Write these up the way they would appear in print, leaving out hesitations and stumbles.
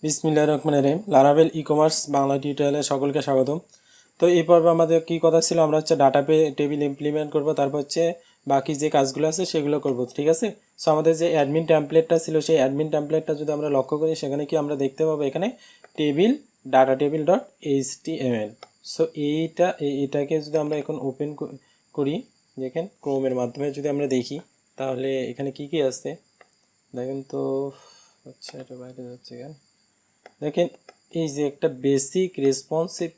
বিসমিল্লাহির রহমানির রহিম। Laravel e-commerce Bangla টিউটোরিয়ালে সকলকে স্বাগতম। তো এই পর্বে আমাদের কি কথা ছিল, আমরা হচ্ছে ডাটা টেবিল ইমপ্লিমেন্ট করব, তারপর হচ্ছে বাকি যে কাজগুলো আছে সেগুলো করব, ঠিক আছে। সো আমাদের যে অ্যাডমিন টেমপ্লেটটা ছিল সেই অ্যাডমিন টেমপ্লেটটা যদি আমরা লক্ষ্য করি, সেখানে কি আমরা দেখতে পাবো এখানে table data table dot HTML. So এটাকে যদি আমরা এখন ওপেন করি, দেখেন ক্রোমের মাধ্যমে যদি আমরা দেখি, তাহলে এখানে কি কি আছে দেখেন তো। আচ্ছা, এটা বাইরে যাচ্ছে কেন? দেখেন এই যে একটা বেসিক রেসপন্সিভ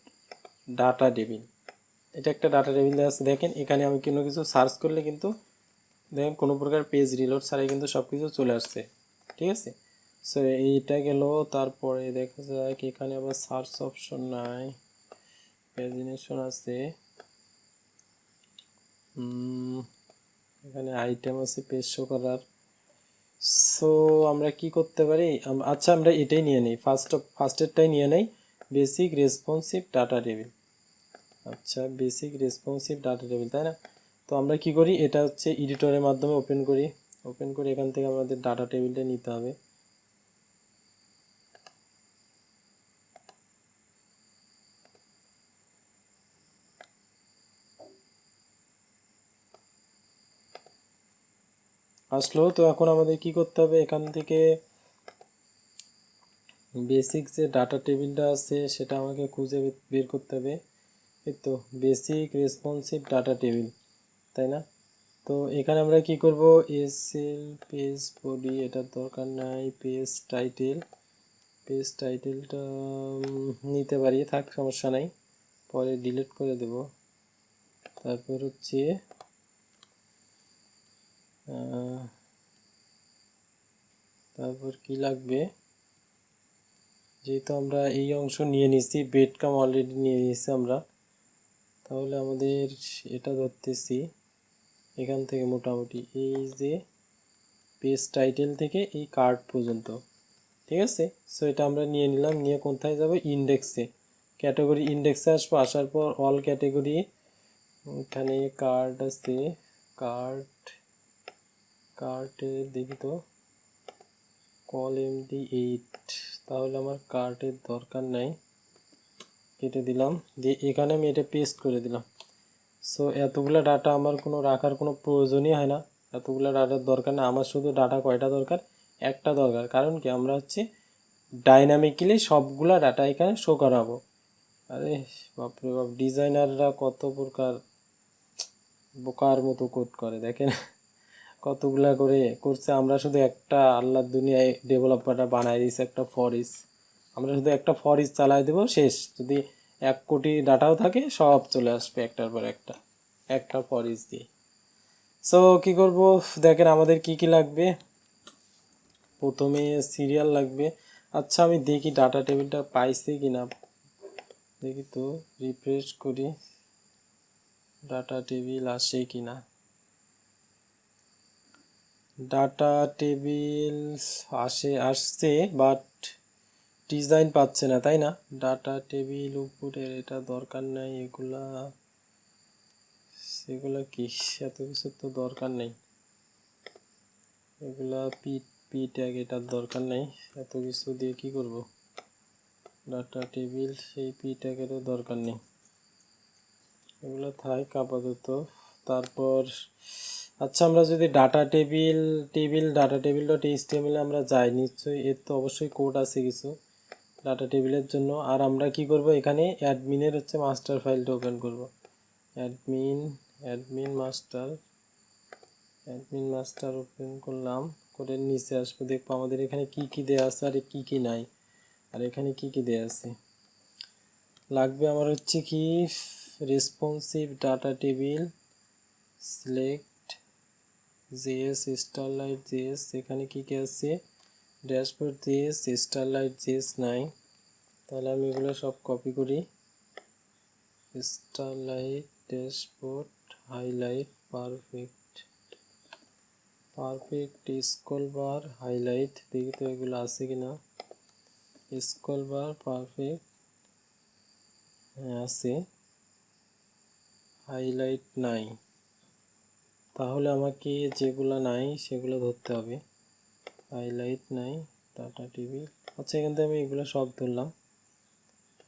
ডাটা টেবিল, এটা একটা ডাটা টেবিল আছে। দেখেন এখানে আমি কোনো কিছু সার্চ করলে কিন্তু দেখেন কোনো প্রকার পেজ রিলোড ছাড়াই কিন্তু সব কিছু চলে আসছে, ঠিক আছে। সো এইটা গেল। তারপরে দেখা যায় কি এখানে আবার সার্চ অপশন নাই, প্রেজেন্টেশন আছে, এখানে আইটেম আছে পেজ শো করার। সো আমরা কি করতে পারি, আচ্ছা আমরা এটাই নিয়ে নিই, ফার্স্টেরটাই নিয়ে নেই, বেসিক রেসপন্সিভ ডাটা টেবিল। আচ্ছা, বেসিক রেসপন্সিভ ডাটা টেবিল, তাই না? তো আমরা কি করি, এটা হচ্ছে এডিটরের মাধ্যমে ওপেন করি এখান থেকে আমাদের ডাটা টেবিলটা নিতে হবে। আসলো। তো এখন আমাদের কি করতে হবে, এখান থেকে বেসিক যে ডাটা টেবিলটা আছে সেটা আমাকে খুঁজে বের করতে হবে। এই তো বেসিক রেসপন্সিভ ডাটা টেবিল, তাই না? তো এখানে আমরা কি করব, এসএল পেজ বডি এটার দরকার নাই, পেজ টাইটেলটা নিতে পারি, থাক সমস্যা নাই, পরে ডিলিট করে দেব। তারপর হচ্ছে তারপর কি লাগবে, যেহেতু আমরা এই অংশ নিয়ে নিছি, বেডকাম অলরেডি নিয়ে নিয়েছি আমরা, তাহলে আমাদের এটা ধরতেছি এখান থেকে মোটামুটি এই যে পেজ টাইটেল থেকে এই কার্ড পর্যন্ত, ঠিক আছে। সো এটা আমরা নিয়ে নিলাম, নিয়ে কোথায় যাব, ইন্ডেক্সে, ক্যাটাগরি ইন্ডেক্সে আসবো। আসার পর অল ক্যাটাগরি, এখানে কার্ড আছে, কার্টে দেখি তো, কল MD8, তাহলে আমার কার্টের দরকার নাই, কেটে দিলাম, দিয়ে এখানে আমি এটা পেস্ট করে দিলাম। সো এতগুলো ডাটা আমার কোনো রাখার কোনো প্রয়োজনই হয় না, এতগুলো ডাটার দরকার না আমার, শুধু ডাটা কয়টা দরকার, একটা দরকার। কারণ কি, আমরা হচ্ছে ডাইনামিক্যালি সবগুলা ডাটা এখানে শো করাবো। আরে বাপরে বাপ, ডিজাইনাররা কত প্রকার বোকার মতো কোড করে দেখেন, কতগুলা করে করছে। আমরা শুধু একটা আল্লাহর দুনিয়ায় ডেভেলপাররা বানাই দিয়েছে একটা ফরিস, আমরা শুধু একটা ফরিস চালাই দেবো, শেষ। যদি 1 কোটি ডাটাও থাকে সব চলে আসবে একটার পর একটা ফরিস দিয়ে। সো কি করব, দেখেন আমাদের কি কি লাগবে। প্রথমে সিরিয়াল লাগবে। আচ্ছা আমি দেখি ডাটা টেবিলটা পাইছে কিনা, দেখি তো, রিফ্রেশ করি, ডাটা টেবিল আসে কিনা। ডাটা টেবিল আসছে, বাট ডিজাইন পাচ্ছে না, তাই না? ডাটা টেবিল উপরের এটা দরকার নাই, সেগুলা কি, এত কিছু তো দরকার নেই, এগুলা পি ট্যাগ এটার দরকার নেই, এত কিছু দিয়ে কি করব, ডাটা টেবিল সেই পি ট্যাগেরও দরকার নেই, এগুলো থাক আপাতত। তারপর আচ্ছা, আমরা যদি ডাটা টেবিল ডট এইচটিএমএল আমরা যাই, নিশ্চয়ই এর তো অবশ্যই কোড আছে কিছু ডাটা টেবিলের জন্য। আর আমরা কি করব, এখানে অ্যাডমিনের হচ্ছে মাস্টার ফাইলটা ওপেন করব, অ্যাডমিন মাস্টার ওপেন করলাম, করে নিচে আসবো, দেখবো আমাদের এখানে কি কি দেয়া আছে আর কি কি নাই। আর এখানে কি কি দেয়া আছে লাগবে আমার হচ্ছে কি, responsive data table, select JS, starlight JS, এখানে কি কি আছে, ড্যাশবোর্ড জেএস, স্টারলাইট জেএস নাই, তাহলে আমি এগুলো সব কপি করি, starlight dashboard highlight perfect scroll bar highlight, দেখি তো এগুলো আছে কিনা, স্ক্রল বার পারফেক্ট, হ্যাঁ আছে, হাইলাইট নাই, তাহলে আমাকে যেগুলো নাই সেগুলো ধরতে হবে। হাইলাইট নাই, ডাটা টেবিল আচ্ছা, এখান থেকে আমি এগুলো সব ধরলাম,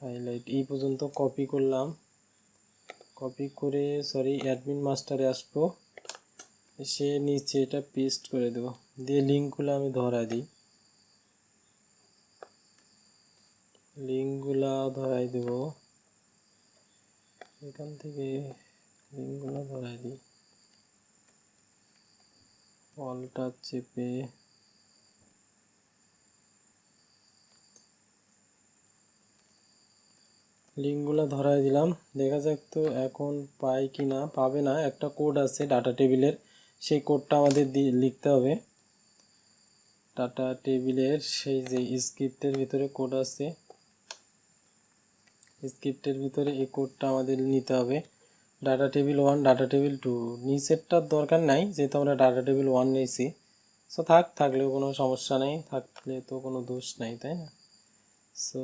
হাইলাইট এই পর্যন্ত কপি করলাম, কপি করে অ্যাডমিন মাস্টারে আসবো, এসে নিচে এটা পেস্ট করে দেবো, দিয়ে লিঙ্কগুলো আমি ধরাই দিই, লিঙ্কগুলা ধরাই দেব, এখান থেকে লিঙ্কগুলো ধরাই দিই, অলটা চেপে লিঙ্কগুলো ধরাই দিলাম। দেখা যাক তো এখন পাই কি না, পাবে না, একটা কোড আছে ডাটা টেবিলের, সেই কোডটা আমাদের লিখতে হবে। ডাটা টেবিলের সেই যে স্ক্রিপ্টের ভিতরে কোড আছে, স্ক্রিপ্টের ভিতরে এই কোডটা আমাদের নিতে হবে। ডাটা টেবিল 1, ডাটা টেবিল 2, নিচেরটার দরকার নাই যেহেতু আমরা ডাটা টেবিল 1 নিয়েছি। সো থাকলেও কোনো সমস্যা নেই, থাকলে তো কোনো দোষ নাই, তাই না? সো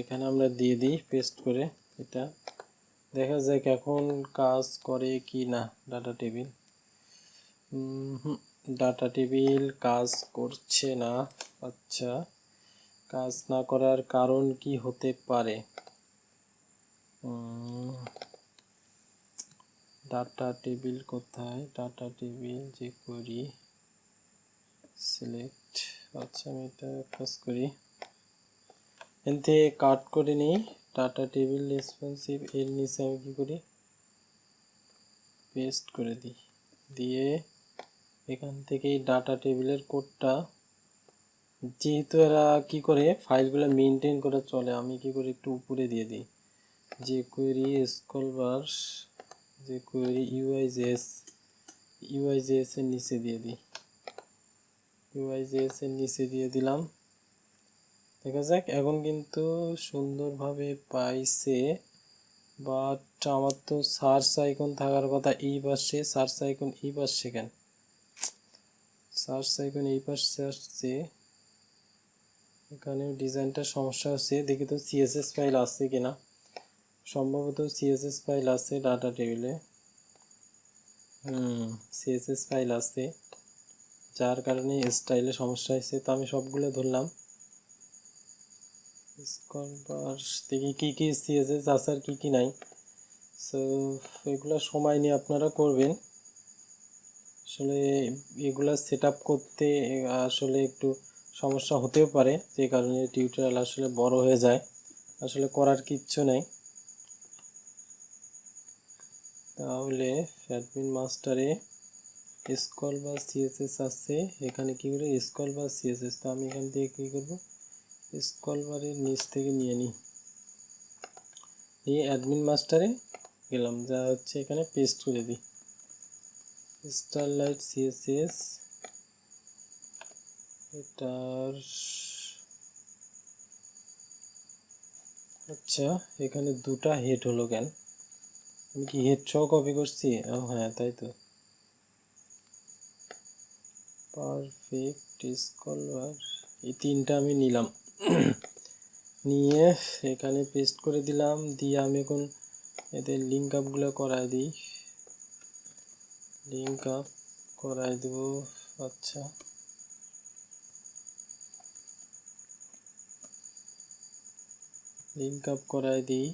এখানে আমরা দিয়ে দিই পেস্ট করে, এটা দেখা যাক এখন কাজ করে কি না। ডাটা টেবিল ডাটা টেবিল কাজ করছে না। আচ্ছা, কাজ না করার কারণ কি হতে পারে? ডাটা টেবিল কোথায়? ডাটা টেবিল যে করি সিলেক্ট, আচ্ছা আমি এটা কাজ করি, এতে কাট করে নিই, ডাটা টেবিল রেসপন্সিভ এর নিচে আমি কি করি পেস্ট করে দিই, দিয়ে এখান থেকে ডাটা টেবিলের কোডটা, যেহেতু এরা কি করে ফাইলগুলো মেনটেন করে চলে, আমি কি করি একটু উপরে দিয়ে দিই, যে কোয়েরি স্কলবার, যে কোয়েরি ইউআইজেএস এর নিচে দিয়ে দিই, ইউআইজেএস এর নিচে দিয়ে দিলাম। দেখা যাক এখন কিন্তু সুন্দরভাবে পাইছে, বাট আমার তো সার্চ আইকন থাকার কথা এই পাশে, সার্চ আইকন এই পাশে কেন? সার্চ আইকন এই পাশে আসছে, এখানে ডিজাইনটা সমস্যা হচ্ছে, দেখি তো সিএসএস ফাইল আছে কিনা, সম্ভবত সিএসএস ফাইল আছে ডাটা টেবিলে, সিএসএস ফাইল আছে, যার কারণে স্টাইলে সমস্যা হয়েছে। তো আমি সবগুলো ধরলাম, দেখি কী কী সিএসএস আছে আর কী নাই। সো এগুলো সময় নিয়ে আপনারা করবেন, আসলে এগুলা সেট আপ করতে আসলে একটু সমস্যা হতেও পারে, যে কারণে টিউটোরিয়াল আসলে বড় হয়ে যায়, আসলে করার কিচ্ছু নেই। তাহলে অ্যাডমিন মাস্টারে স্কল বা সিএসএস আছে, এখানে কি করে স্কল বা সিএসএস, তো আমি এখান থেকে কী করবো স্কল বারের নিচ থেকে নিয়ে নিই, নিয়ে অ্যাডমিন মাস্টারে গেলাম, যা হচ্ছে এখানে পেস্ট করে দিই, স্টারলাইট সিএসএস, এটার আচ্ছা এখানে দুটা হেড হলো কেন? আমি কি হেড সহ কপি করছি? ও হ্যাঁ, তাই তো, পারফেক্ট স্কলার, এই তিনটা আমি নিলাম, নিয়ে এখানে পেস্ট করে দিলাম, দিয়ে আমি এখন এদের লিঙ্ক আপগুলো করাই দিই, লিঙ্ক আপ করাই দেব। আচ্ছা লিঙ্ক আপ করাই দিই।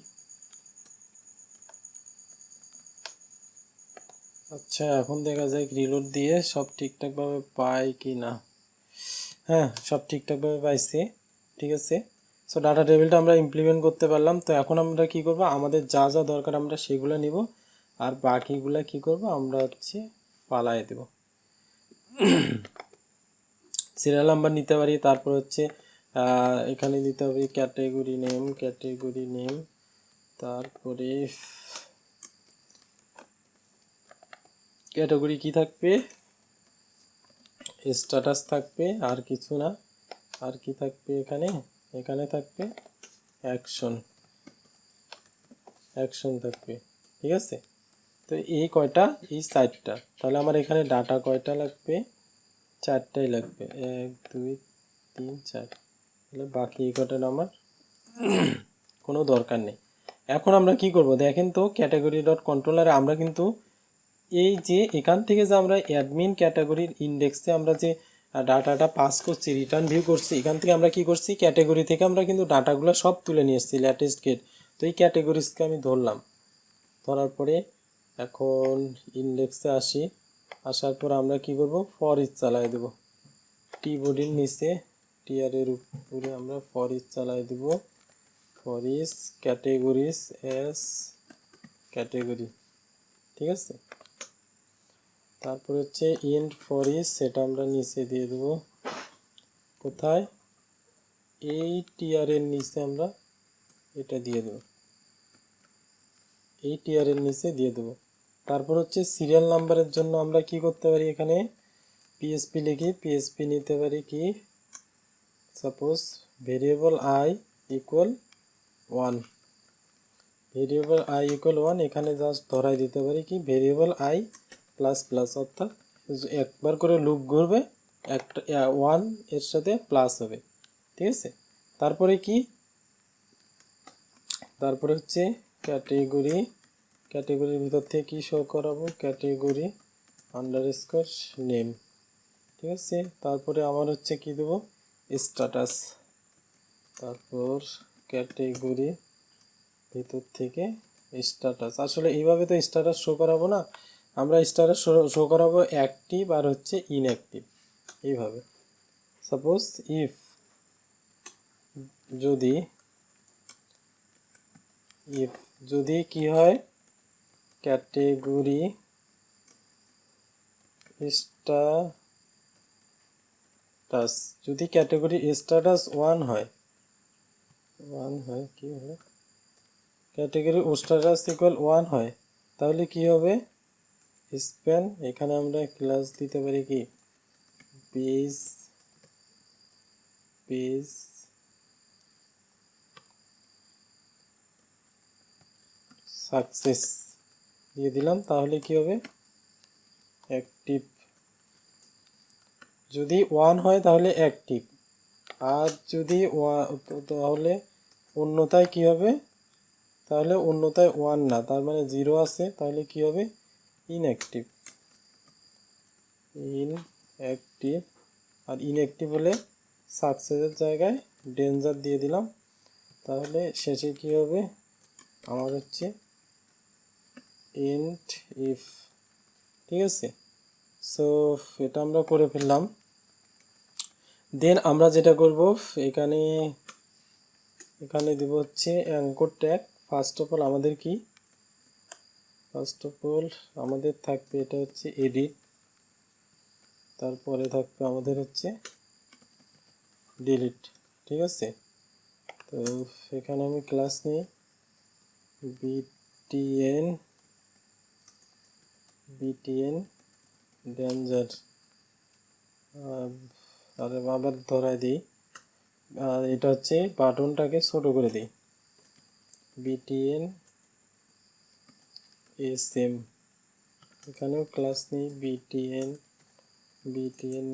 আচ্ছা এখন দেখা যায় রিলোড দিয়ে সব ঠিকঠাকভাবে পাই কি না। হ্যাঁ, সব ঠিকঠাকভাবে পাইছি, ঠিক আছে। সো ডাটা টেবিলটা আমরা ইমপ্লিমেন্ট করতে পারলাম। তো এখন আমরা কি করব, আমাদের যা যা দরকার আমরা সেগুলো নিব, আর বাকিগুলো কি করব আমরা হচ্ছে পালাই দেব। সিরিয়াল নাম্বার নিতে পারি, তারপর হচ্ছে এখানে দিতে হবে ক্যাটাগরি নেম, তারপরে ক্যাটাগরি কি থাকবে, স্ট্যাটাস থাকবে, আর কিছু না। আর কি থাকবে এখানে থাকবে অ্যাকশন থাকবে, ঠিক আছে। তো এই কয়টা, এই 4টা, তাহলে আমার এখানে ডাটা কয়টা লাগবে? 4টাই লাগবে, 1 2 3 4, তাহলে বাকি এই কয়টা আমার কোনো দরকার নেই। এখন আমরা কি করব দেখেন তো, ক্যাটাগরি ডট কন্ট্রোলারে আমরা কিন্তু এই যে এখান থেকে যে আমরা অ্যাডমিন ক্যাটাগরির ইন্ডেক্সে আমরা যে ডাটাটা পাস করছি, রিটার্ন ভিউ করছি, এখান থেকে আমরা কি করছি, ক্যাটেগরি থেকে আমরা কিন্তু ডাটাগুলো সব তুলে নিয়ে এসেছি লেটেস্ট গেট। তো এই ক্যাটেগরিজকে আমি ধরলাম, ধরার পরে এখন ইন্ডেক্সে আসি, আসার পর আমরা কি করব, ফর ইচ চালাই দেব, টি বডির নিচে টিআরের উপরে আমরা ফর ইচ চালাই দেব, for each categories as category, ঠিক আছে। তারপর হচ্ছে ইন্ট ফর ইচ, সেটা আমরা নিচে দিয়ে দেবো, কোথায়, এই টিআরের নিচে আমরা এটা দিয়ে দেবো, এই টিআরের নিচে দিয়ে দেবো। তারপর হচ্ছে সিরিয়াল নাম্বারের জন্য আমরা কি করতে পারি, এখানে পিএসপি লিখি, পিএসপি নিতে পারি কি, suppose variable I equal 1, variable I equal 1, এখানে জাস্ট ধরাই দিতে পারি কি ভেরিয়েবল আই প্লাস প্লাস, অর্থাৎ একবার করে লুপ ঘুরবে, একটা 1 এর সাথে প্লাস হবে, ঠিক আছে। তারপরে কি, তারপরে হচ্ছে ক্যাটেগরি, ক্যাটেগরির ভিতর থেকে কি শো করাবো, ক্যাটেগরি আন্ডারস্কোর নেম, ঠিক আছে। তারপরে আমার হচ্ছে কি দেবো, স্ট্যাটাস, তারপর ক্যাটেগরি ভিতর থেকে স্ট্যাটাস, আসলে এইভাবে তো স্ট্যাটাস শো করাবো না, আমরা স্ট্যাটাস শো করাবো অ্যাক্টিভ আর হচ্ছে ইনঅ্যাক্টিভ, এইভাবে। সাপোজ ইফ, যদি, ইফ যদি কি হয়, ক্যাটেগরি স্ট্যাটাস, যদি ক্যাটেগরি স্ট্যাটাস 1 হয়, 1 হয়, কি হবে, ক্যাটেগরি স্ট্যাটাস ইকুয়াল 1 হয়, তাহলে কি হবে, স্প্যান, এখানে আমরা ক্লাস দিতে পারি কি পেজ, পেজ সাকসেস দিয়ে দিলাম, তাহলে কি হবে, অ্যাক্টিভ, যদি 1 হয় তাহলে অ্যাক্টিভ, আর যদি তাহলে অন্যথায় কি হবে, তাহলে অন্যথায় 1 না, তার মানে 0 আছে, তাহলে কি হবে, ইনঅ্যাক্টিভ, ইনঅ্যাক্টিভ, আর ইনঅ্যাক্টিভ হলে সাকসেসের জায়গায় ডেঞ্জার দিয়ে দিলাম, তাহলে শেষে কি হবে, আমার হচ্ছে ইন্ট ইফ, ঠিক আছে। সো এটা আমরা করে ফেললাম। দেন আমরা যেটা করব, এখানে এখানে দেব হচ্ছে anchor tag. First of all আমাদের কি, ফার্স্ট অফ অল আমাদের থাকবে এটা হচ্ছে এডিট, তারপরে থাকবে আমাদের হচ্ছে ডিলিট, ঠিক আছে। তো এখানে আমি ক্লাস নিই বিটিএন, বিটিএন ডেঞ্জার, আর আবার ধরাই দিই, আর এটা হচ্ছে বাটনটাকে ছোট করে দিই, বিটিএন এসএম, এখানেও ক্লাস নিই BTN, BTN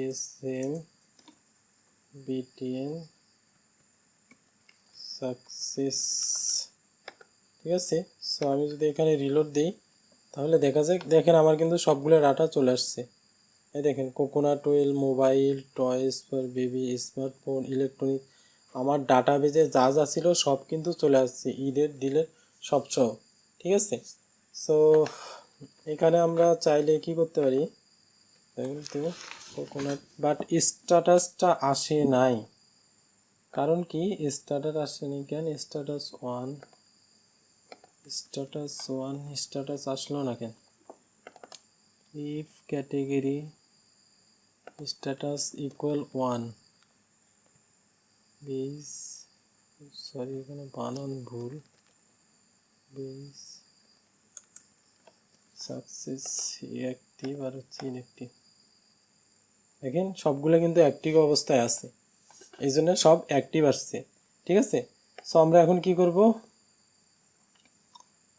SM, BTN success, ঠিক আছে। সো আমি যদি এখানে রিলোড দিই, তাহলে দেখা যায়, দেখেন আমার কিন্তু সবগুলো ডাটা চলে আসছে, এই দেখেন coconut oil, mobile, toys for baby, smartphone, electronic, আমার ডাটাবেজে যা যা ছিল সব কিন্তু চলে আসছে, ইডের ডিলের সব সহ, ঠিক আছে। সো এখানে আমরা চাইলে কি করতে পারি, তো কোকোনাট, বাট স্ট্যাটাসটা আসে নাই, কারণ কি স্ট্যাটাস আসেনি কেন, স্ট্যাটাস 1, স্ট্যাটাস 1, স্ট্যাটাস আসলো না কেন, if category status equal 1, base, sorry এখানে বানান ভুল, বেস সাকসেস অ্যাক্টিভ আর হচ্ছে ইনঅ্যাক্টিভ, দেখেন সবগুলো কিন্তু অ্যাক্টিভ অবস্থায় আছে, এই জন্য সব অ্যাক্টিভ আসছে, ঠিক আছে। সো আমরা এখন কি করব,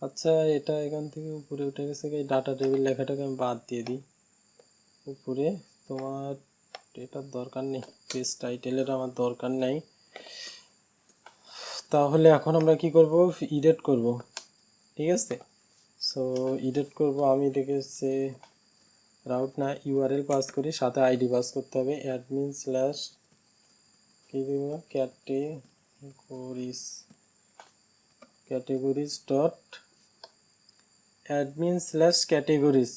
আচ্ছা এটা এখান থেকে উপরে উঠে গেছে, এই ডাটা টেবিল লেখাটাকে আমি বাদ দিয়ে দিই, উপরে তোমার এটার দরকার নেই, পেজ টাইটেলের আমার দরকার নাই, তাহলে এখন আমরা কি করব, এডিট করব, ঠিক আছে। সো এডিট করব, আমি এটাকে হচ্ছে রাউট না ইউআরএল পাস করি, সাথে আইডি পাস করতে হবে। অ্যাডমিন স্ল্যাশ কি দেব, categories dot admin slash categories,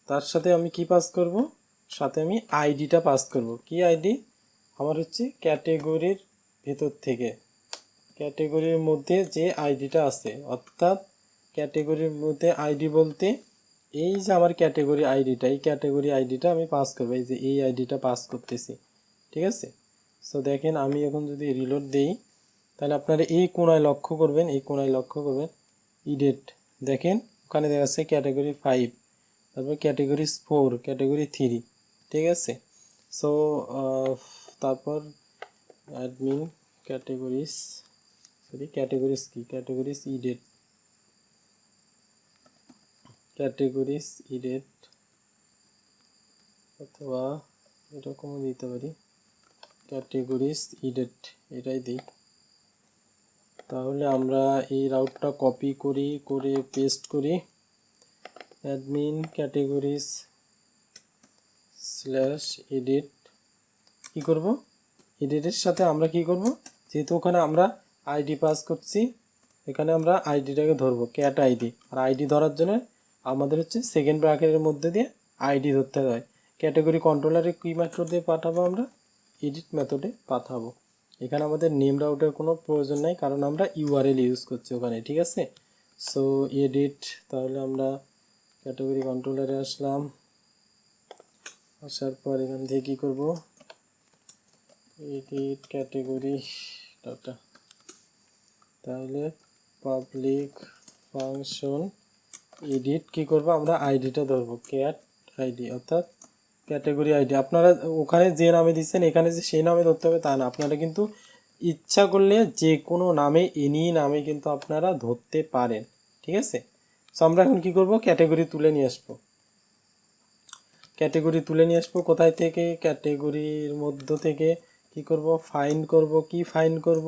তার সাথে আমি কি পাস করব, সাথে আমি আইডিটা পাস করব। কি আইডি? আমার হচ্ছে ক্যাটেগরির ভেতর থেকে, ক্যাটেগরির মধ্যে যে আইডিটা আছে, অর্থাৎ ক্যাটেগরির মধ্যে আইডি বলতে এই যে আমার ক্যাটেগরি আইডিটা, এই ক্যাটেগরি আইডিটা আমি পাস করবো, এই যে এই আইডিটা পাস করতেছি, ঠিক আছে। সো দেখেন আমি এখন যদি রিলোড দেই, তাহলে আপনারা এই কোণায় লক্ষ্য করবেন, এই কোণায় লক্ষ্য করবেন ইডেট, দেখেন ওখানে দেখা যাচ্ছে ক্যাটেগরি 5, তারপর ক্যাটেগরি 4, ক্যাটেগরি 3, ঠিক আছে। সো তারপর অ্যাডমিন ক্যাটেগরিজ, ক্যাটেগরিজ কি, ক্যাটেগরিজ ইডেট, ক্যাটেগরিজ ইডেট, অথবা এরকমও দিতে পারি ক্যাটেগরিজ ইডেট, এটাই দিই। তাহলে আমরা এই রাউটটা কপি করি, করে পেস্ট করি, অ্যাডমিন ক্যাটেগরিজ স্ল্যাশ এডিট, কী করব, এডিটের সাথে আমরা কি করব, যেহেতু ওখানে আমরা আইডি পাস করছি, এখানে আমরা আইডিটাকে ধরবো, ক্যাট আইডি। আর আইডি ধরার জন্য আমাদের হচ্ছে সেকেন্ড ব্র্যাকেটের মধ্যে দিয়ে আইডি ধরতে হয়। ক্যাটেগরি কন্ট্রোলারে কি মেথড দিয়ে পাঠাবো, আমরা এডিট মেথডে পাঠাবো। এখানে আমাদের নেম রাউটের কোনো প্রয়োজন নাই, কারণ আমরা ইউআরএল ইউজ করছি ওখানে, ঠিক আছে। সো এডিট, তাহলে আমরা ক্যাটেগরি কন্ট্রোলারে আসলাম, আসার পর এখান থেকে কী করবো, এডিট ক্যাটেগরি ডাটা, তাহলে পাবলিক ফাংশন এডিট, কি করব, আমরা আইডিটা ধরবো, ক্যাট আইডি, অর্থাৎ ক্যাটেগরি আইডি। আপনারা ওখানে যে নামে দিচ্ছেন এখানে যে সেই নামে ধরতে হবে তা না, আপনারা কিন্তু ইচ্ছা করলে যে কোনো নামে, এনি নামে কিন্তু আপনারা ধরতে পারেন, ঠিক আছে। সো আমরা এখন কি করব, ক্যাটেগরি তুলে নিয়ে আসবো, ক্যাটেগরি তুলে নিয়ে আসবো কোথায় থেকে, ক্যাটেগরির মধ্য থেকে কি করব, ফাইন্ড করব। কি ফাইন্ড করব,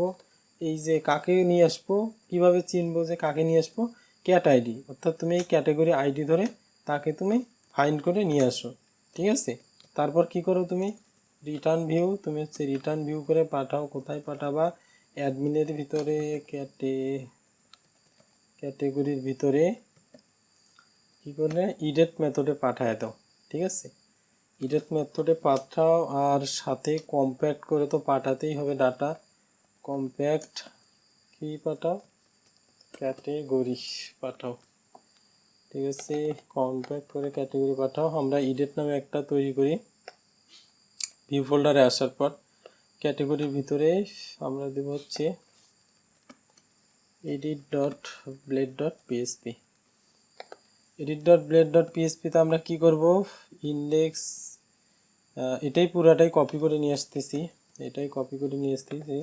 এই যে কাকে নিয়ে আসবো, কিভাবে চিনবো যে কাকে নিয়ে আসবো, ক্যাট আইডি, অর্থাৎ তুমি এই ক্যাটেগরি আইডি ধরে তাকে তুমি ফাইন্ড করে নিয়ে আসো, ঠিক আছে। তারপর কি করো, তুমি রিটার্ন ভিউ, তুমি হচ্ছে রিটার্ন ভিউ করে পাঠাও, কোথায় পাঠাবা, অ্যাডমিনের ভিতরে, ক্যাটেগরির ভিতরে কি করলে ইডেট মেথডে পাঠায় দাও, ঠিক আছে। ইডেট মেথডে পাঠাও, আর সাথে কম্প্যাক্ট করে তো পাঠাতেই হবে ডাটা, কম্প্যাক্ট কি পাঠাও, ক্যাটেগরি পাঠাও, ঠিক আছে। কম্প্যাক্ট করে ক্যাটেগরি পাঠাও। আমরা ইডেট নামে একটা তৈরি করি, ভিউ ফোল্ডারে আসার পর ক্যাটেগরির ভিতরে আমরা দেব হচ্ছে edit dot blade dot PSP, edit dot blade dot পিএসপিতে আমরা কি করব, ইন্ডেক্স, এটাই পুরাটাই কপি করে নিয়ে আসতেছি, এটাই কপি করে নিয়ে আসতেছি,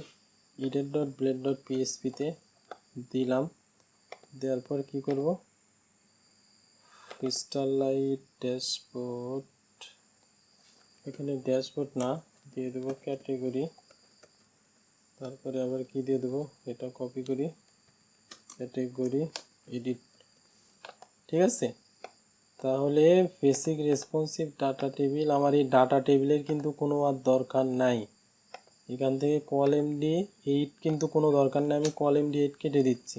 edit ডট ব্লেড ডট পিএসপিতে দিলাম, দেওয়ার পর কি করব, ক্রিস্টালাইট ড্যাশবোর্ড, এখানে ড্যাশবোর্ড না দিয়ে দেবো ক্যাটেগরি, তারপরে আবার কি দিয়ে দেবো, এটা কপি করি, ক্যাটেগরি এডিট, ঠিক আছে। তাহলে বেসিক রেসপন্সিভ ডাটা টেবিল, আমার এই ডাটা টেবিলের কিন্তু কোনো আর দরকার নাই, এখান থেকে কলএমডি8 কিন্তু কোনো দরকার নেই, আমি কলএমডি8 কেটে দিচ্ছি,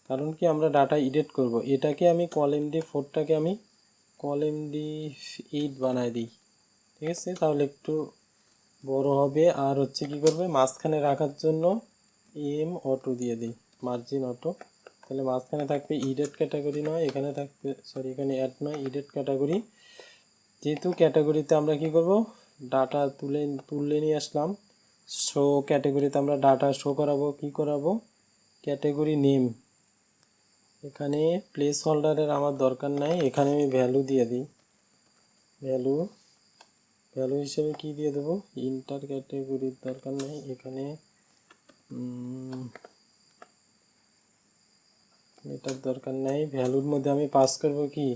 কারণ কি আমরা ডাটা এডিট করব, এটাকে আমি কলএমডি4টাকে আমি কলএমডি8 বানাই দিই, ঠিক আছে। তাহলে একটু বড় হবে, আর হচ্ছে কি করবে, মাঝখানে রাখার জন্য অটো দিয়ে দিই, মার্জিন অটো, তাহলে মাঝখানে থাকবে ইডেট ক্যাটাগরি নয়, এখানে থাকবে, সরি এখানে অ্যাড নয়, ইডেট ক্যাটাগরি। যেহেতু ক্যাটাগরিতে আমরা কি করব, ডাটা তুলে নিয়ে আসলাম, শো ক্যাটাগরিতে আমরা ডাটা শো করাবো, কি করাবো, ক্যাটাগরি নেম, এখানে প্লেস হোল্ডারের আমার দরকার নাই, এখানে আমি ভ্যালু দিয়ে দিই, ভ্যালু হিসেবে কি দিয়ে দেবো, ইন্টার ক্যাটাগরির দরকার নেই, এখানে এটার দরকার নেই, ভ্যালুর মধ্যে আমি পাস করব কি,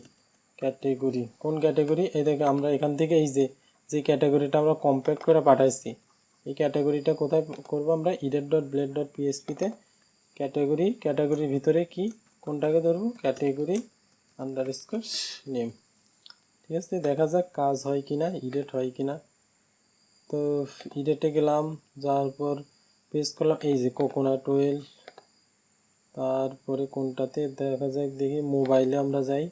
ক্যাটেগরি, কোন ক্যাটাগরি, এই দেখে আমরা এখান থেকে এই যে ক্যাটাগরিটা আমরা কম্প্যাক্ট করে পাঠাইছি, এই ক্যাটাগরিটা কোথায় করব, আমরা ইডেট ডট ব্লেড ডট পিএসপিতে ক্যাটাগরির ভিতরে কি কোনটাকে ধরবো, ক্যাটাগরি আন্ডারস্কোর নেম, ঠিক আছে, দেখা যাক কাজ হয় কিনা, এডিট হয় কিনা। তো এডিটে গেলাম, যাওয়ার পর পেস্ট করলাম এই যে কোকোনাট অয়েল। তারপরে কোনটাতে দেখা যাক, দেখি মোবাইলে আমরা যাই,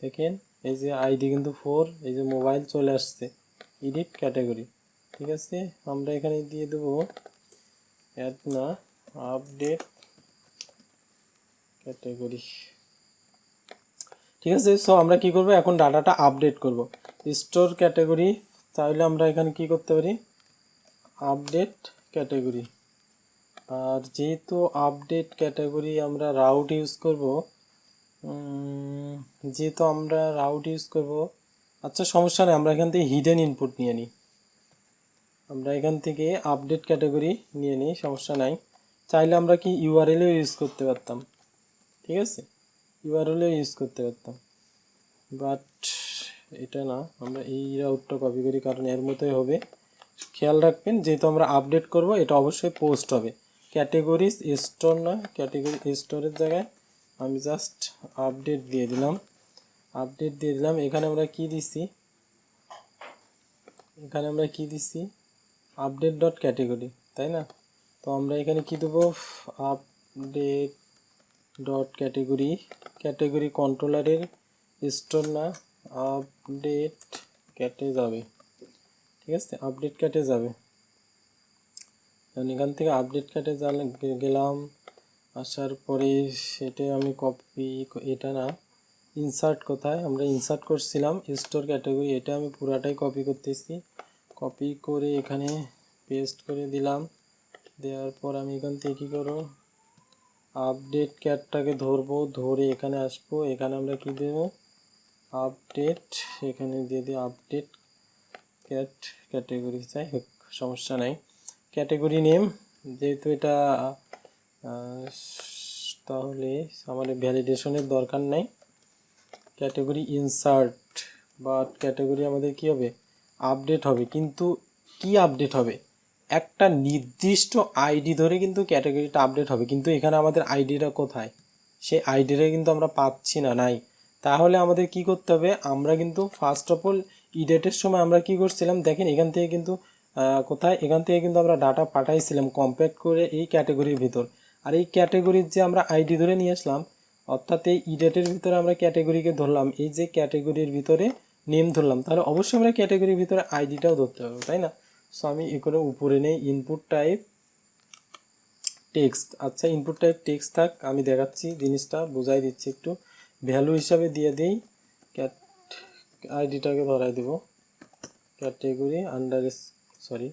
দেখেন এই যে আইডি কিন্তু 4, এই যে মোবাইল চলে আসছে, এডিট ক্যাটাগরি। ঠিক আছে, আমরা এখানে দিয়ে দেবো অ্যাড না, আপডেট ক্যাটাগরি। ঠিক আছে, সো আমরা কি করব, এখন ডাটাটা আপডেট করব। স্টোর ক্যাটাগরি, তাহলে আমরা এখানে কি করতে পারি, আপডেট ক্যাটাগরি। আর যেহেতু আপডেট ক্যাটাগরি আমরা রাউট ইউজ করব, যেহেতু আমরা রাউট ইউজ করব, আচ্ছা সমস্যা নেই, আমরা এখান থেকে হিডেন ইনপুট নিয়ে নিই। আমরা এখান থেকে আপডেট ক্যাটাগরি নিয়ে নিই, সমস্যা নাই। চাইলে আমরা কি ইউআরএলও ইউজ করতে পারতাম, ঠিক আছে, ইউআরএলও ইউজ করতে পারতাম, বাট এটা না, আমরা এই রাউটটা কপি করি, কারণ এর মতোই হবে। খেয়াল রাখবেন, যেহেতু আমরা আপডেট করব, এটা অবশ্যই পোস্ট হবে। ক্যাটেগরিজ স্টোর না, ক্যাটেগরি স্টোরের জায়গায় আমি জাস্ট আপডেট দিয়ে দিলাম, আপডেট দিয়ে দিলাম। এখানে আমরা কি দিছি, এখানে আমরা কি দিছি, আপডেট ডট ক্যাটেগরি, তাই না? তো আমরা এখানে কি দেবো, আপডেট ডট ক্যাটেগরি, ক্যাটেগরি কন্ট্রোলারের স্টোর না, আপডেট ক্যাটে যাবে। ঠিক আছে, আপডেট ক্যাটে যাবে। এখান থেকে আপডেট ক্যাটে গেলাম, আসার পরে সেটা আমি কপি, এটা না, ইনসার্ট কোথায়, আমরা ইনসার্ট করছিলাম স্টোর ক্যাটাগরি, এটা আমি পুরাটাই কপি করতেছি। কপি করে এখানে পেস্ট করে দিলাম। দেওয়ার পর আমি এখান থেকে কী করব, আপডেট ক্যাটটাকে ধরবো, ধরে এখানে আসবো, এখানে আমরা কি দেব, আপডেট, এখানে দিয়ে দিই আপডেট ক্যাট ক্যাটাগরি, যাই হোক সমস্যা নাই। ক্যাটাগরি নেম, যেহেতু এটা তাহলে আমাদের ভ্যালিডেশনের দরকার নাই। ক্যাটাগরি ইনসার্ট, বাট ক্যাটাগরি আমাদের কি হবে, আপডেট হবে, কিন্তু কি আপডেট হবে, একটা নির্দিষ্ট আইডি ধরে কিন্তু ক্যাটাগরিটা আপডেট হবে, কিন্তু এখানে আমাদের আইডিটা কোথায়, সেই আইডিটা কিন্তু আমরা পাচ্ছি না, নাই। তাহলে আমাদের কি করতে হবে, আমরা কিন্তু ফার্স্ট অফ অল ইডেটের সময় আমরা কি করছিলাম, দেখেন এখান থেকে কিন্তু কোথায়, এখান থেকে কিন্তু আমরা ডাটা পাঠাইছিলাম কম্প্যাক্ট করে এই ক্যাটাগরির ভিতর। আর এই ক্যাটাগরির যে আমরা আইডি ধরে নিয়ে আসলাম, অর্থাৎ এই ইডেটের ভিতরে আমরা ক্যাটাগরিকে ধরলাম, এই যে ক্যাটাগরির ভিতরে নেম ধরলাম, তাহলে অবশ্যই আমরা ক্যাটাগরির ভিতরে আইডিটাও ধরতে হবে, তাই না? সো আমি এখানে উপরে নেই ইনপুট টাইপ টেক্সট, আচ্ছা ইনপুট টাইপ টেক্সট থাক, আমি দেখাচ্ছি জিনিসটা, বোঝাই দিচ্ছি একটু। ভ্যালু হিসাবে দিয়ে দিই ক্যাট, আইডিটাকে ধরাই দেব ক্যাটাগরি আন্ডার, সরি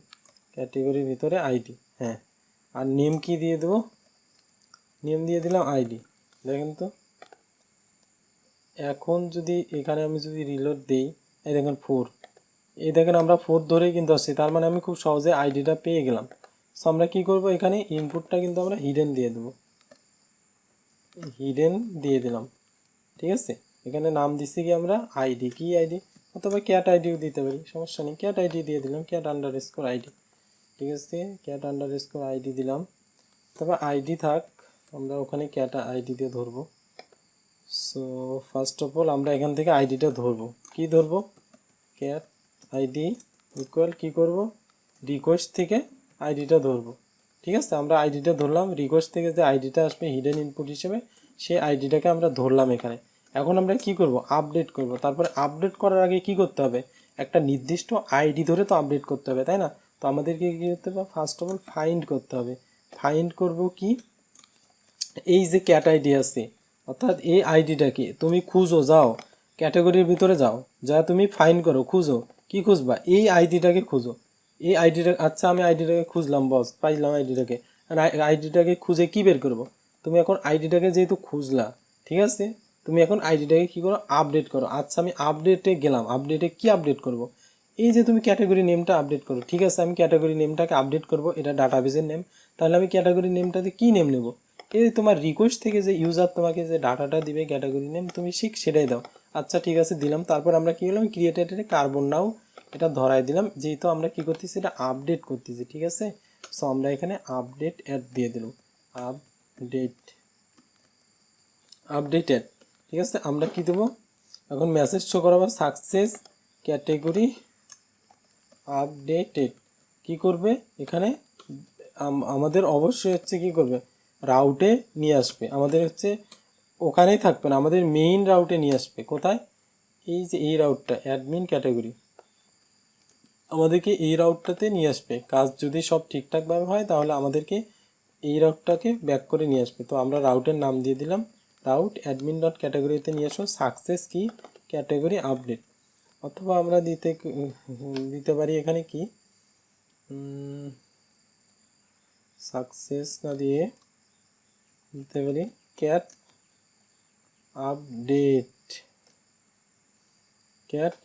ক্যাটাগরির ভিতরে আইডি, হ্যাঁ। আর নেম কি দিয়ে দেবো, নেম দিয়ে দিলাম আইডি। দেখেন তো, এখন যদি এখানে আমি যদি রিলোড দিই, এই দেখেন 4, এই দেখেন আমরা 4 ধরেই কিন্তু আসছি, তার মানে আমি খুব সহজে আইডিটা পেয়ে গেলাম। সো আমরা কী করবো, এখানে ইনপুটটা কিন্তু আমরা হিডেন দিয়ে দেবো, হিডেন দিয়ে দিলাম। ঠিক আছে, এখানে নাম দিচ্ছি কি আমরা আইডি, কি আইডি, অথবা ক্যাট আইডিও দিতে পারি, সমস্যা নেই, ক্যাট আইডি দিয়ে দিলাম, ক্যাট আন্ডার স্কোর আইডি। ঠিক আছে, ক্যাট আন্ডার স্কোর আইডি দিলাম, তবে আইডি থাক, আমরা ওখানে ক্যাট আইডি দিয়ে ধরবো। সো ফার্স্ট অফ অল আমরা এখান থেকে আইডিটা ধরবো, কি ধরবো, ক্যাট আইডি ইকুয়াল কী করবো, রিকোয়েস্ট থেকে আইডিটা ধরবো। ঠিক আছে, আমরা আইডিটা ধরলাম, রিকোয়েস্ট থেকে যে আইডিটা আসবে হিডেন ইনপুট হিসেবে, সেই আইডিটাকে আমরা ধরলাম এখানে। এখন আমরা কি করব, আপডেট করব। তারপরে আপডেট করার আগে কি করতে হবে, একটা নির্দিষ্ট আইডি ধরে তো আপডেট করতে হবে, তাই না? তো আমাদেরকে কী করতে হবে, ফার্স্ট অফ অল ফাইন্ড করতে হবে। ফাইন্ড করব কি, এই যে ক্যাট আইডি আছে, অর্থাৎ এই আইডিটাকে তুমি খুঁজো, যাও ক্যাটাগরির ভিতরে যাও, যা তুমি ফাইন্ড করো, খুঁজো, কি খুঁজবা, এই আইডিটাকে খুঁজো, এই আইডিটা। আচ্ছা আমি আইডিটাকে খুঁজলাম, বস পাইলাম আইডিটাকে, আইডিটাকে খুঁজে কি বের করবো, তুমি এখন আইডিটাকে যেহেতু খুঁজলা, ঠিক আছে, তুমি এখন আইডিটাকে কী করো, আপডেট করো। আচ্ছা আমি আপডেটে গেলাম, আপডেটে কি আপডেট করব, এই যে তুমি ক্যাটাগরি নেমটা আপডেট করো। ঠিক আছে, আমি ক্যাটাগরি নেমটাকে আপডেট করব, এটা ডাটাবেসের নেম, তাহলে আমি ক্যাটাগরি নেমটাতে কী নেম নেব, এই তোমার রিকোয়েস্ট থেকে যে ইউজার তোমাকে যে ডাটাটা দিবে ক্যাটাগরি নেম, তুমি সেটাই দাও। আচ্ছা ঠিক আছে দিলাম, তারপর আমরা কী করলাম, ক্রিয়েটেড কার্বন নাও এটা ধরাই দিলাম, যেহেতু আমরা কী করতেছি, এটা আপডেট করতেছি। ঠিক আছে, সো আমরা এখানে আপডেট অ্যাড দিয়ে দিলাম, আপডেটেড। ঠিক আছে, আমরা কি দেবো, এখন মেসেজ শো করাবো সাকসেস ক্যাটেগরি আপডেটেড। কি করবে এখানে আমাদের অবশ্যই হচ্ছে কি করবে, রাউটে নিয়ে আসবে, আমাদের হচ্ছে ওখানেই থাকবে না, আমাদের মেইন রাউটে নিয়ে আসবে। কোথায়? এই যে এই রাউটটা অ্যাডমিন ক্যাটাগরি, আমাদেরকে এই রাউটটাতে নিয়ে আসবে। কাজ যদি সব ঠিকঠাকভাবে হয় তাহলে আমাদেরকে এই রাউটটাকে ব্যাক করে নিয়ে আসবে। তো আমরা রাউটের নাম দিয়ে দিলাম রাউট অ্যাডমিন ডট ক্যাটাগরিতে নিয়ে আসো সাকসেস কি ক্যাটাগরি আপডেট। অথবা আমরা দিতে পারি এখানে কি সাকসেস না দিয়ে দিতে পারি ক্যাট আপডেট, ক্যাট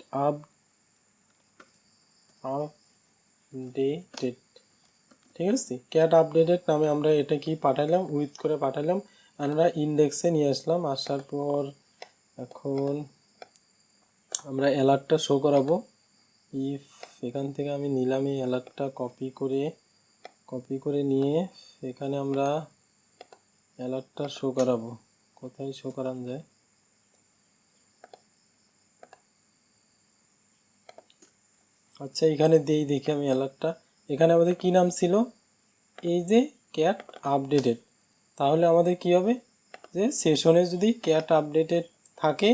আপডেটেড। ঠিক আছে, ক্যাট আপডেটেড নামে আমরা এটা কি পাঠালাম, উইথ করে পাঠালাম, আমরা ইন্ডেক্সে নিয়ে আসলাম। আসার পর এখন আমরা অ্যালার্টটা শো করাবো। ইফ এখান থেকে আমি নিলাম এই অ্যালার্টটা কপি করে নিয়ে এখানে আমরা অ্যালার্টটা শো করাবো। কোথায় শো করানো যায়? আচ্ছা এখানে দেখি আমি অ্যালার্টটা। এখানে আমাদের কি নাম ছিল? এই যে ক্যাট আপডেটেড। তাহলে আমাদের কি হবে, যে সেশনে যদি ক্যাট আপডেটেড থাকে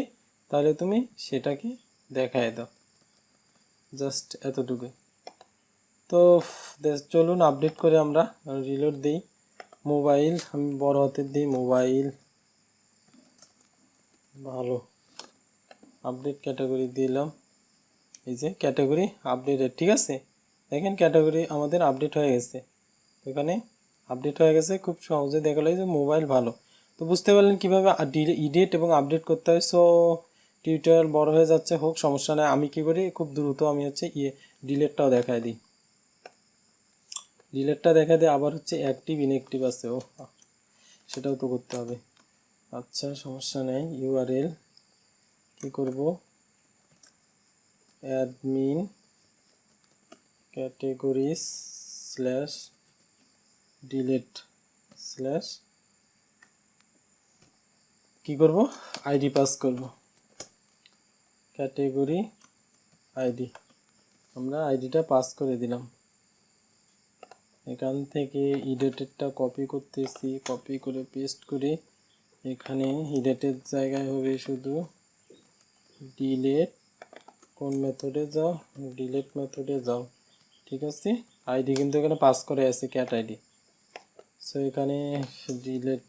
তাহলে তুমি সেটাকে দেখায় দাও, জাস্ট এতটুকু। তো চলুন আপডেট করে আমরা রিলোড দিই। মোবাইল আমি বড় হাতের দিই, মোবাইল ভালো, আপডেট ক্যাটাগরি দিলাম। এই যে ক্যাটাগরি আপডেটেড, ঠিক আছে। দেখেন ক্যাটাগরি আমাদের আপডেট হয়ে গেছে, এখানে আপডেট হয়ে গেছে। খুব সহজে দেখা যায় যে মোবাইল ভালো। তো বুঝতে পারলেন কীভাবে এডিট এবং আপডেট করতে হয়। সো টিউটোরিয়াল বড় হয়ে যাচ্ছে, হোক সমস্যা নেই। আমি কি করি, খুব দ্রুত আমি হচ্ছে ডিলেটটাও দেখায় দিই। ডিলেটটা দেখা দিয়ে আবার হচ্ছে অ্যাক্টিভ ইনঅ্যাক্টিভ আছে, ও সেটাও তো করতে হবে। আচ্ছা সমস্যা নেই। ইউআরএল কি করব, admin categories slash delete slash কি করব, আইডি পাস করব, ক্যাটেগরি আইডি। আমরা আইডিটা পাস করে দিলাম। এখান থেকে ইডেটেডটা কপি করতেছি, কপি করে পেস্ট করি। এখানে ইডেটেড জায়গায় হবে শুধু ডিলেট। কোন মেথডে যাও, ডিলেট মেথডে যাও, ঠিক আছে। আইডি কিন্তু এখানে পাস করে আছে ক্যাট আইডি। সো এখানে ডিলেট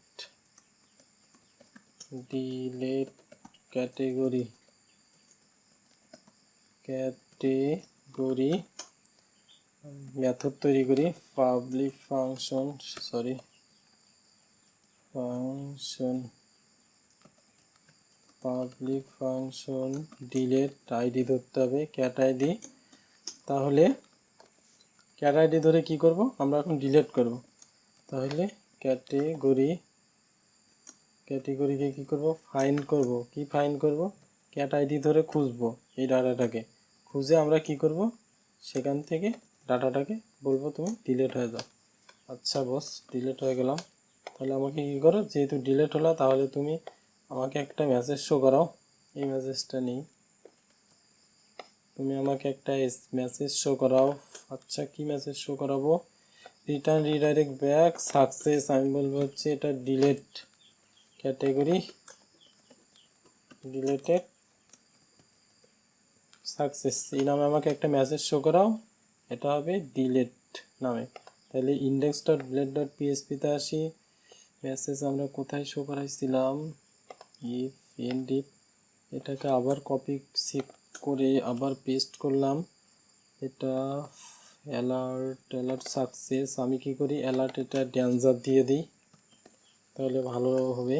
ক্যাটেগরি মেথড তৈরি করি, পাবলিক ফাংশন ডিলেট আইডি ধরতে হবে, ক্যাট আইডি। তাহলে ক্যাট আইডি ধরে কি করব, আমরা এখন ডিলেট করব। তাহলে ক্যাটেগরিকে কি করব, ফাইন্ড করব। কি ফাইন্ড করব, ক্যাট আইডি ধরে খুঁজবো, এই ডাটাটাকে খুঁজে আমরা কি করব, সেখান থেকে ডাটাটাকে বলবো তুমি ডিলেট হয়ে যাও। আচ্ছা বস, ডিলেট হয়ে গেলাম। তাহলে আমাকে কী করো, যেহেতু ডিলেট হলো তাহলে তুমি আমাকে একটা মেসেজ শো করাও। এই মেসেজটা নেই, তুমি আমাকে একটা মেসেজ শো করাও। আচ্ছা কি মেসেজ শো করাবো, রিটার্ন রিডাইরেক্ট ব্যাক সাকসেস। আমি বলবো হচ্ছে এটা ডিলেট ক্যাটেগরি ডিলেটেড সাকসেস, এই নামে আমাকে একটা মেসেজ শো করাও। এটা হবে ডিলেট নামে। তাহলে ইন্ডেক্স ডট ডিলেট ডট পিএসপিতে আসি। মেসেজ আমরা কোথায় শো করাইছিলাম, ইফ এন্ড ইফ। এটাকে আবার কপি করে আবার পেস্ট করলাম। এটা অ্যালার্ট সাকসেস। আমি কি করি, অ্যালার্ট এটা ড্যান্সার দিয়ে দিই, তাহলে ভালো হবে,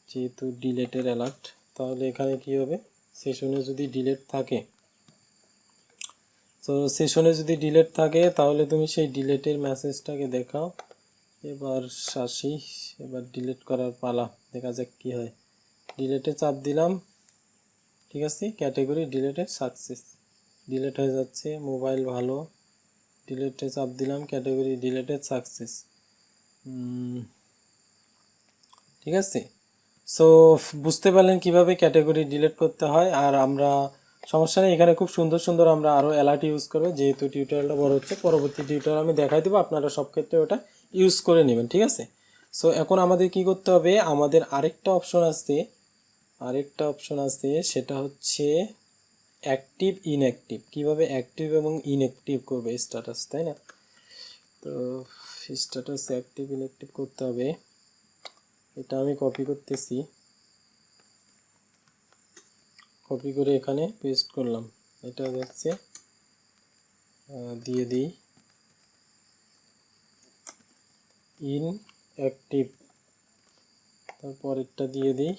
যেহেতু ডিলেটের অ্যালার্ট। তাহলে এখানে কি হবে, সেশনে যদি ডিলেট থাকে, তো সেশনে যদি ডিলেট থাকে তাহলে তুমি সেই ডিলেটের মেসেজটাকে দেখাও। এবার আসি, এবার ডিলেট করার পালা, দেখা যাক কি হয়। ডিলেটে চাপ দিলাম, ঠিক আছে, ক্যাটেগরি ডিলেটেড সাকসেস, ডিলেট হয়ে যাচ্ছে। মোবাইল ভালো, ডিলেটে চাপ দিলাম, ক্যাটেগরি ডিলেটেড সাকসেস, ঠিক আছে। সো বুঝতে পারলেন কিভাবে ক্যাটাগরি ডিলিট করতে হয়। আর আমরা সমস্যা নেই, এখানে খুব সুন্দর সুন্দর আমরা আরও অ্যালার্ট ইউজ করবো, যেহেতু টিউটোরিয়ালটা বড় হচ্ছে, পরবর্তী টিউটোরিয়াল আমি দেখাই দেবো, আপনারা সব ক্ষেত্রে ওটা ইউজ করে নেবেন, ঠিক আছে। সো এখন আমাদের কি করতে হবে, আমাদের আরেকটা অপশন আছে, সেটা হচ্ছে অ্যাক্টিভ ইনঅ্যাক্টিভ। কিভাবে অ্যাক্টিভ এবং ইনঅ্যাক্টিভ করবে স্ট্যাটাস, তাই না? তো স্ট্যাটাস অ্যাক্টিভ ইনঅ্যাক্টিভ করতে হবে, এটা আমি কপি করতেছি, কপি করে এখানে পেস্ট করলাম। এটা হচ্ছে দিয়ে দিই ইনঅ্যাক্টিভ, তারপর একটা দিয়ে দিই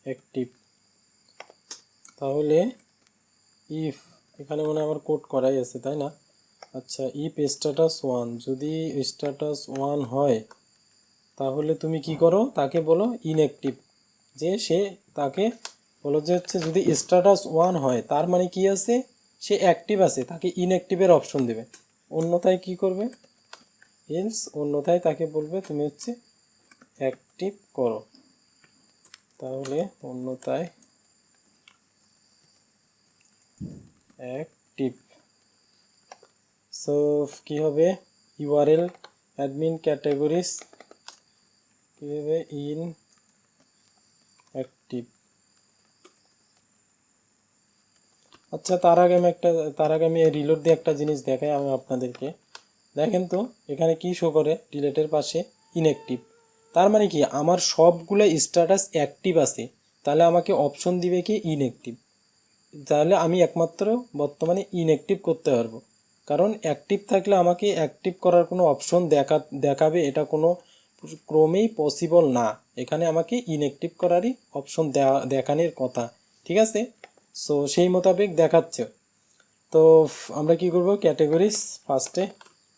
অ্যাক্টিভ। তাহলে ইফ, এখানে মনে হয় আমার কোড করাই আছে, তাই না? আচ্ছা, ইফ স্ট্যাটাস 1, যদি স্ট্যাটাস 1 হয় তাহলে তুমি কি করো, তাকে বলো ইনঅ্যাক্টিভ, যে সে তাকে বলো যে হচ্ছে যদি স্ট্যাটাস 1 হয় তার মানে কি আছে, সে অ্যাক্টিভ আছে, তাকে ইনঅ্যাক্টিভের অপশন দেবে। অন্যথায় কি করবে, এলস, অন্যথায় তাকে বলবে তুমি হচ্ছে অ্যাক্টিভ করো। তাহলে অন্যথায় অ্যাক্টিভ। সো কী হবে, ইউআরএল অ্যাডমিন ক্যাটাগরিজ কী হবে, ইন অ্যাক্টিভ। আচ্ছা, তার আগে আমি রিলোড দিয়ে একটা জিনিস দেখাই আমি আপনাদেরকে। দেখেন তো এখানে কি শো করে, ডিলেটের পাশে ইনঅ্যাক্টিভ। তার মানে কি আমার সবগুলো স্ট্যাটাস অ্যাক্টিভ আছে, তাহলে আমাকে অপশন দিবে কি ইনঅ্যাক্টিভ। তাহলে আমি একমাত্র বর্তমানে ইনঅ্যাক্টিভ করতে পারবো, কারণ অ্যাক্টিভ থাকলে আমাকে অ্যাক্টিভ করার কোনো অপশন দেখাবে, এটা কোনো ক্রমেই পসিবল না। এখানে আমাকে ইনঅ্যাক্টিভ করারই অপশন দেখানোর কথা, ঠিক আছে। সো সেই মোতাবেক দেখাচ্ছে। তো আমরা কি করব, ক্যাটাগরিজ ফার্স্টে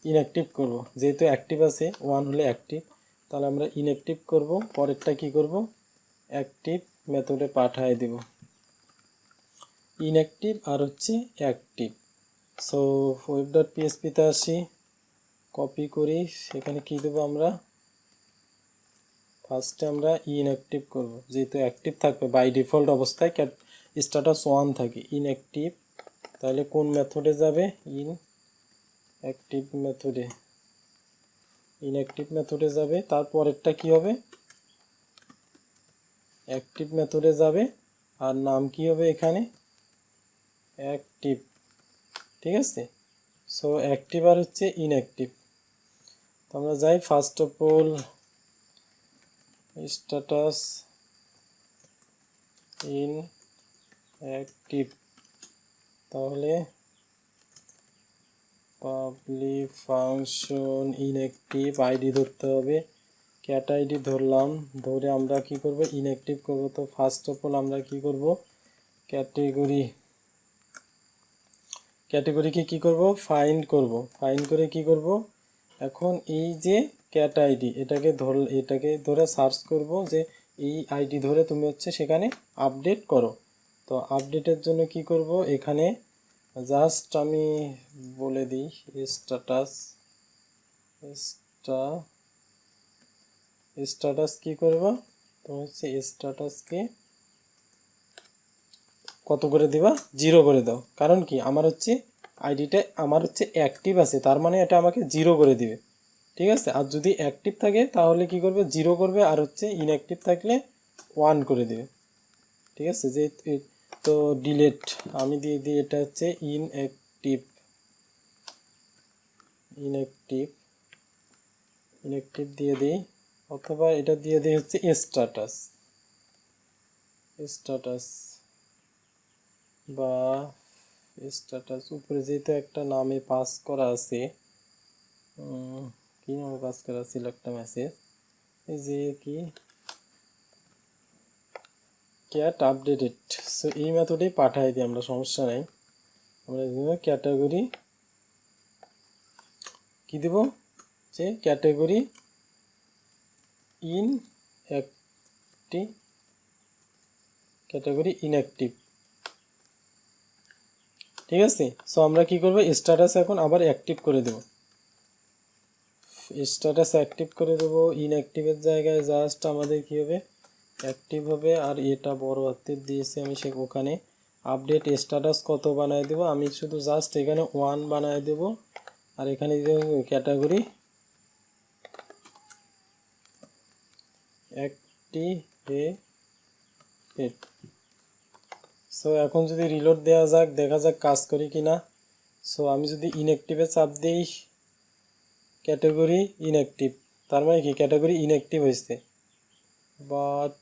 ইনঅ্যাক্টিভ করব, যেহেতু অ্যাক্টিভ আছে, 1 হলে অ্যাক্টিভ, তাহলে আমরা ইনঅ্যাক্টিভ করব। পরেরটা কি করব, অ্যাক্টিভ মেথডে পাঠিয়ে দেব ইনঅ্যাক্টিভ আর হচ্ছে অ্যাক্টিভ। সো web.php-তে আসি, কপি করি, সেখানে কি দেবো আমরা, ফার্স্টে আমরা ইনঅ্যাক্টিভ করব, যেহেতু অ্যাক্টিভ থাকবে বাই ডিফল্ট অবস্থায় স্ট্যাটাস 1 থাকে, ইনঅ্যাক্টিভ। তাহলে কোন মেথডে যাবে, ইনঅ্যাক্টিভ মেথডে যাবে। তারপরেরটা কি হবে, অ্যাক্টিভ মেথডে যাবে, আর নাম কি হবে এখানে, অ্যাক্টিভ, ঠিক আছে। সো অ্যাক্টিভ আর হচ্ছে ইনঅ্যাক্টিভ। তো আমরা যাই, first of all status inactive, তাহলে পাবলিক ফাংশন ইনঅ্যাক্টিভ আইডি ধরতে হবে, ক্যাট আইডি ধরলাম, ধরে আমরা কি করব, ইনঅ্যাক্টিভ করব। তো ফার্স্ট অফ অল আমরা কি করব, ক্যাটেগরিকে কি করব, ফাইন্ড করে কি করব, এখন এই যে ক্যাট আইডি, এটাকে ধরে সার্চ করব, যে এই আইডি ধরে তুমি হচ্ছে সেখানে আপডেট করো। তো আপডেটের জন্য কি করব, এখানে জাস্ট আমি বলে দিই স্ট্যাটাস কি করব, তো হচ্ছে স্ট্যাটাসকে কত করে দিবা, 0 করে দাও। কারণ কি আমার হচ্ছে আইডিটা আমার হচ্ছে অ্যাক্টিভ আছে, তার মানে এটা আমাকে 0 করে দিবে, ঠিক আছে। আর যদি অ্যাক্টিভ থাকে তাহলে কি করবে, 0 করবে, আর হচ্ছে ইনঅ্যাক্টিভ থাকলে 1 করে দিবে, ঠিক আছে। যে তো ডিলেট আমি দিয়ে দিই, এটা হচ্ছে ইনঅ্যাক্টিভ দিয়ে দিই, অথবা এটা দিয়ে দিই হচ্ছে স্ট্যাটাস বা স্ট্যাটাস। উপরে যেহেতু একটা নামে পাস করা আছে, কি নামে পাস করা ছিল একটা মেসেজ, এই যে কি ক্যাট আপডেটেড। সো এই মেথডেই পাঠাই দিই আমরা, সমস্যা নাই। আমরা ক্যাটাগরি কি দেব, যে ক্যাটাগরি ইনঅ্যাক্টিভ, ঠিক আছে। সো আমরা কি করব, স্ট্যাটাস এখন আবার অ্যাক্টিভ করে দেব। স্ট্যাটাস অ্যাক্টিভ করে দেবো, ইনঅ্যাক্টিভের জায়গায় জাস্ট আমাদের কী হবে অ্যাক্টিভ হবে। আর এটা বড় হাতের দিয়েছি আমি ওখানে আপডেট স্ট্যাটাস কত বানায় দেবো, আমি শুধু জাস্ট এখানে 1 বানায় দেবো। আর এখানে ক্যাটাগরি অ্যাক্টিভেট। সো এখন যদি রিলোড দেওয়া যাক, দেখা যাক কাজ করি কি না। সো আমি যদি ইনঅ্যাক্টিভে চাপ দিই, ক্যাটাগরি ইনঅ্যাক্টিভ, তার মানে কি ক্যাটাগরি ইনঅ্যাক্টিভ হয়েছে। বাট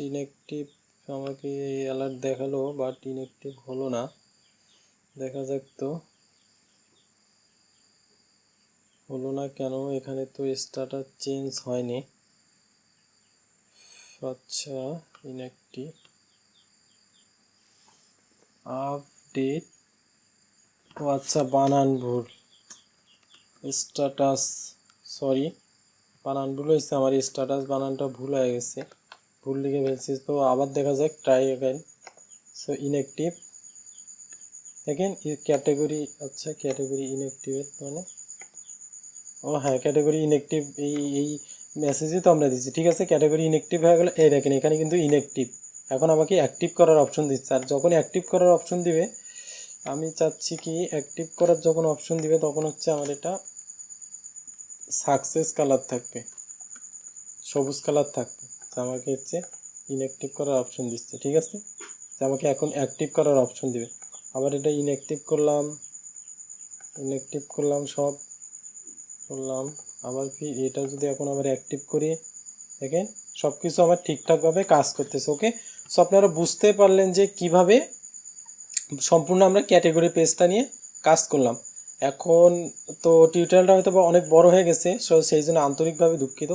ইনঅ্যাক্টিভ আমাকে অ্যালার্ট দেখালো, বাট ইনঅ্যাক্টিভ হলো না। দেখা যাক তো হলো না কেন, এখানে তো স্ট্যাটাস চেঞ্জ হয়নি। আচ্ছা ইনঅ্যাক্টিভ আপডেট, ও আচ্ছা বানান ভুল, স্ট্যাটাস সরি বানান ভুল হয়েছে আমার, স্ট্যাটাস বানানটা ভুল হয়ে গেছে, ভুল লিখে ফেলছি। তো আবার দেখা যাক, ট্রাই অ্যাগেন। সো ইনঅ্যাক্টিভ দেখেন ক্যাটাগরি, আচ্ছা ক্যাটাগরি ইনঅ্যাক্টিভেট মানে ও হ্যাঁ ক্যাটাগরি ইনঅ্যাক্টিভ, এই মেসেজই তো আমরা দিচ্ছি। ঠিক আছে ক্যাটাগরি ইনঅ্যাক্টিভ হয়ে গেল, এই দেখেন এখানে কিন্তু ইনঅ্যাক্টিভ, এখন আমাকে অ্যাক্টিভ করার অপশন দিচ্ছে। আর যখন অ্যাক্টিভ করার অপশন দিবে, আমি চাচ্ছি কি অ্যাক্টিভ করার যখন অপশন দিবে তখন হচ্ছে আমার এটা সাকসেস কালার থাকবে, সবুজ কালার থাকবে। আমাকে হচ্ছে ইনঅ্যাক্টিভ করার অপশন দিচ্ছে। ঠিক আছে, আমাকে এখন অ্যাক্টিভ করার অপশন দিবে। আবার এটা ইনঅ্যাক্টিভ করলাম, সব করলাম। আবার কি এটা যদি এখন আবার অ্যাক্টিভ করি, দেখেন সব কিছু আমার ঠিকঠাকভাবে কাজ করতেছে। ওকে, সো আপনারা বুঝতে পারলেন যে কিভাবে সম্পূর্ণ আমরা ক্যাটাগরি পেজটা নিয়ে কাজ করলাম। এখন তো টিউটোরিয়ালটা হয়তো অনেক বড় হয়ে গেছে, সো সেই জন্য আন্তরিকভাবে দুঃখিত।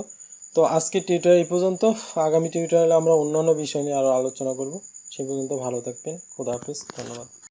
তো আজকের টিউটোরিয়াল এই পর্যন্ত, আগামী টিউটোরিয়ালে আমরা অন্যান্য বিষয় নিয়ে আরও আলোচনা করব। সে পর্যন্ত ভালো থাকবেন, খোদা হাফেজ, ধন্যবাদ।